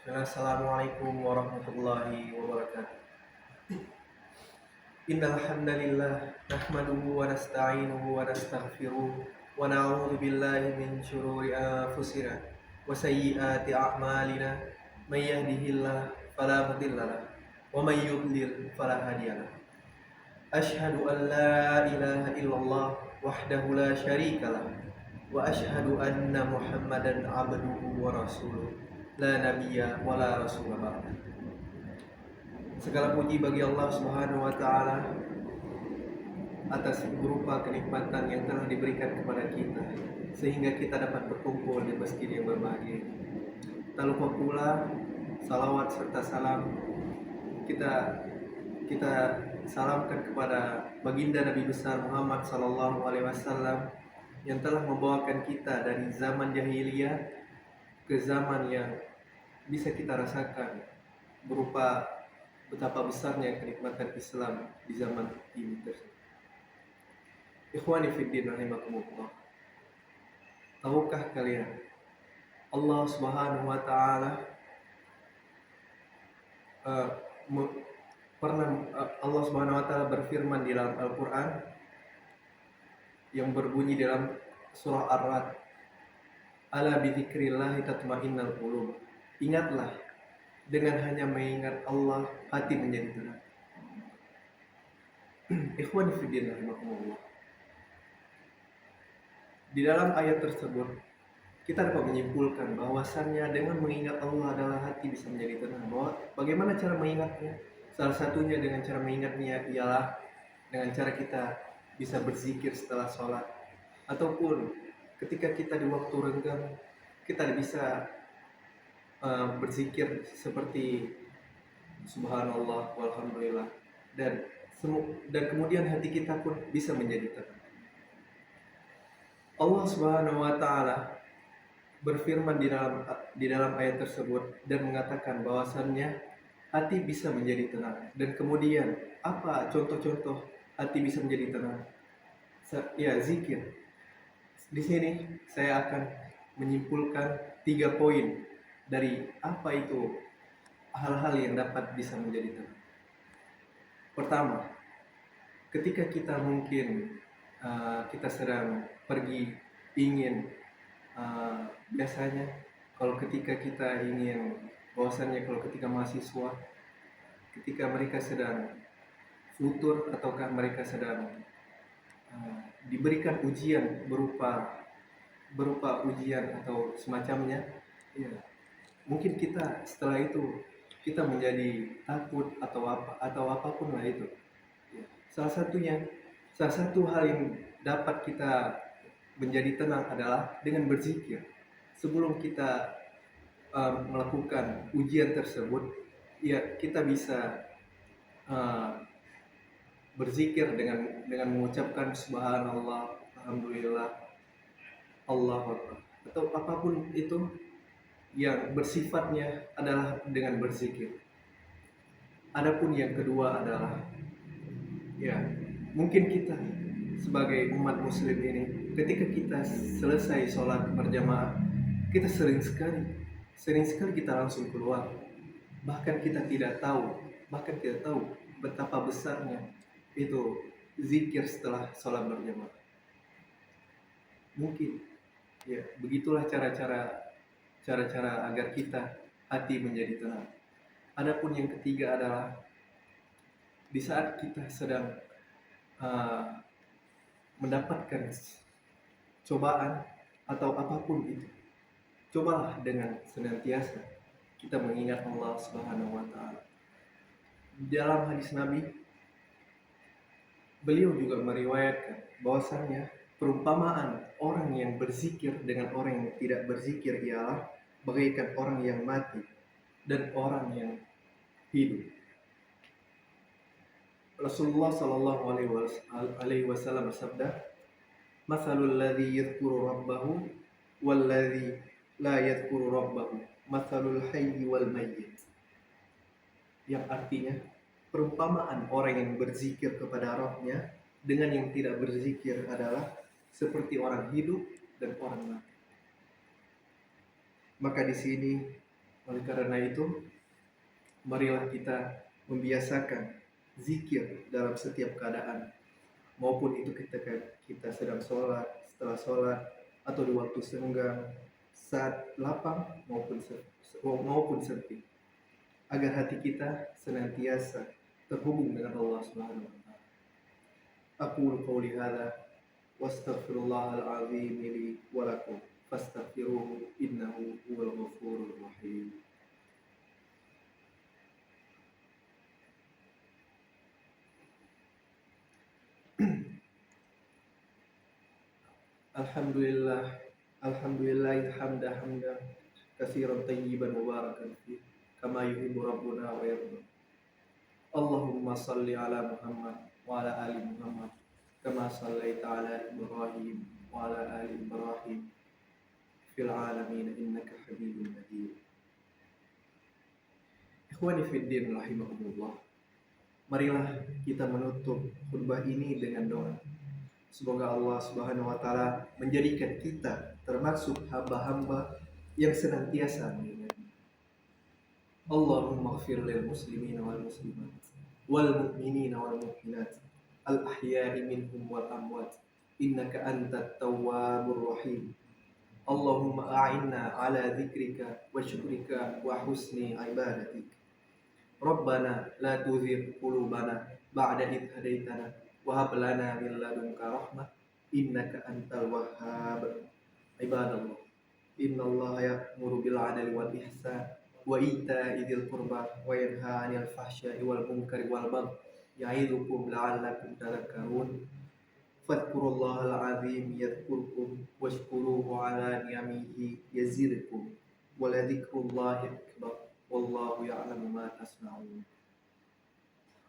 Assalamualaikum warahmatullahi wabarakatuh. Innal hamdalillah nahmaduhu wa nasta'inuhu wa nastaghfiruh wa na'udzu billahi min shururi anfusina wa sayyiati a'malina. May yahdihillahu fala mudhillalah wa may yudlil fala hadiyalah. Asyhadu an la ilaha illallah wahdahu la syarikalah wa asyhadu anna Muhammadan abduhu wa rasuluh la nabiyya wa la rasula ba'da. Segala puji bagi Allah Subhanahu wa taala atas berupa kenikmatan yang telah diberikan kepada kita sehingga kita dapat berkumpul di masjid yang berbahagia. Tak lupa pula salawat serta salam kita salamkan kepada baginda Nabi besar Muhammad sallallahu alaihi wasallam yang telah membawakan kita dari zaman jahiliyah ke zaman yang bisa kita rasakan berupa betapa besarnya kenikmatan Islam di zaman ini tersebut. Ikhwani fiddin rahimakumullah. Tahukah kalian Allah Subhanahu wa taala Allah Subhanahu wa taala berfirman di dalam Al-Qur'an yang berbunyi dalam surah Ar-Ra'd, "Ala bidzikrillah tatma'innul qulub." Ingatlah, dengan hanya mengingat Allah hati menjadi tenang. Ikhwan fillah rahimakumullah. Di dalam ayat tersebut kita dapat menyimpulkan bahwasannya dengan mengingat Allah adalah hati bisa menjadi tenang. Bahwa bagaimana cara mengingatnya? Salah satunya dengan cara mengingatnya ialah dengan cara kita bisa berzikir setelah sholat, ataupun ketika kita di waktu renggang kita bisa berzikir seperti subhanallah walhamdulillah, dan kemudian hati kita pun bisa menjadi tenang. Allah Subhanahu wa taala berfirman di dalam ayat tersebut dan mengatakan bahwasannya hati bisa menjadi tenang. Dan kemudian apa contoh-contoh hati bisa menjadi tenang? Ya, zikir. Di sini saya akan menyimpulkan 3 poin dari apa itu hal-hal yang dapat bisa menjadi tenang. Pertama, ketika kita mungkin kita sedang pergi ingin biasanya kalau ketika kita ingin bahwasannya kalau ketika mahasiswa ketika mereka sedang futur ataukah mereka sedang diberikan ujian berupa ujian atau semacamnya, ya, mungkin kita setelah itu kita menjadi takut atau apapun lah itu, ya. Salah satu hal yang dapat kita menjadi tenang adalah dengan berzikir. Sebelum kita melakukan ujian tersebut, ya kita bisa berzikir dengan mengucapkan subhanallah, alhamdulillah, Allahu akbar, atau apapun itu yang bersifatnya adalah dengan berzikir. Adapun yang kedua adalah, ya, mungkin kita sebagai umat muslim ini ketika kita selesai sholat berjamaah, kita sering sekali kita langsung keluar, bahkan kita tidak tahu betapa besarnya itu zikir setelah sholat berjamaah. Mungkin, ya, begitulah cara-cara agar kita hati menjadi tenang. Adapun yang ketiga adalah di saat kita sedang mendapatkan cobaan atau apapun itu, cobalah dengan senantiasa kita mengingat Allah Subhanahu wa taala. Dalam hadis Nabi, beliau juga meriwayatkan bahwasannya perumpamaan orang yang berzikir dengan orang yang tidak berzikir ialah bagaikan orang yang mati dan orang yang hidup. Rasulullah sallallahu alaihi wasallam bersabda, "Matsalul ladzi yadhkuru rabbahu wal ladzi la yadhkuru rabbahu, matsalul hayyi wal mayyit." Yang artinya, perumpamaan orang yang berzikir kepada Rabb-nya dengan yang tidak berzikir adalah seperti orang hidup dan orang mati. Maka di sini Oleh karena itu, marilah kita membiasakan zikir dalam setiap keadaan, maupun itu ketika kita sedang sholat, setelah sholat, atau di waktu senggang, saat lapang maupun sempit, agar hati kita senantiasa terhubung dengan Allah Subhanahu wa taala. Aqulu qouli hadza wa astaghfirullahal azim li wa lakum fastaghfiruhu innahu huwal ghafurur rahim. Alhamdulillah, alhamdulillah hamdan katsiran tayyiban mubarakan fi kama yuhibbu rabbuna wa yarda. Allahumma salli ala Muhammad wa ala ali Muhammad kama sallaita ala Ibrahim wa ala ali Ibrahim fil alamin innaka Hamidum Majid. Ikhwani fid din rahimakumullah. Marilah kita menutup khutbah ini dengan doa. Semoga Allah Subhanahu wa taala menjadikan kita termasuk hamba-hamba yang senantiasa mengingat. Allahumma ighfir lil muslimina wal muslimat wal mu'minina wal mu'minat al ahya'i minhum wal amwat innaka antat tawwabur rahim. Allahumma a'inna ala dzikrika wa syukrika wa husni ibadatik. Rabbana la tuzigh qulubana ba'da idh hadaitana wa hab lana min ladunka rahmah innaka antal wahhab. Ibadallah, innallaha ya'muru bil 'adli wal ihsan wa ita'i dzil qurba wa yanha 'anil fahsya'i wal munkari wal baghi ya'idukum la'allakum tadhakkarun. Fadhkurullahal 'azim yadhkurkum washkuruhu 'ala ni'amihi yazidkum wa la dzikrullahi akbar wallahu ya'lamu ma tasna'un.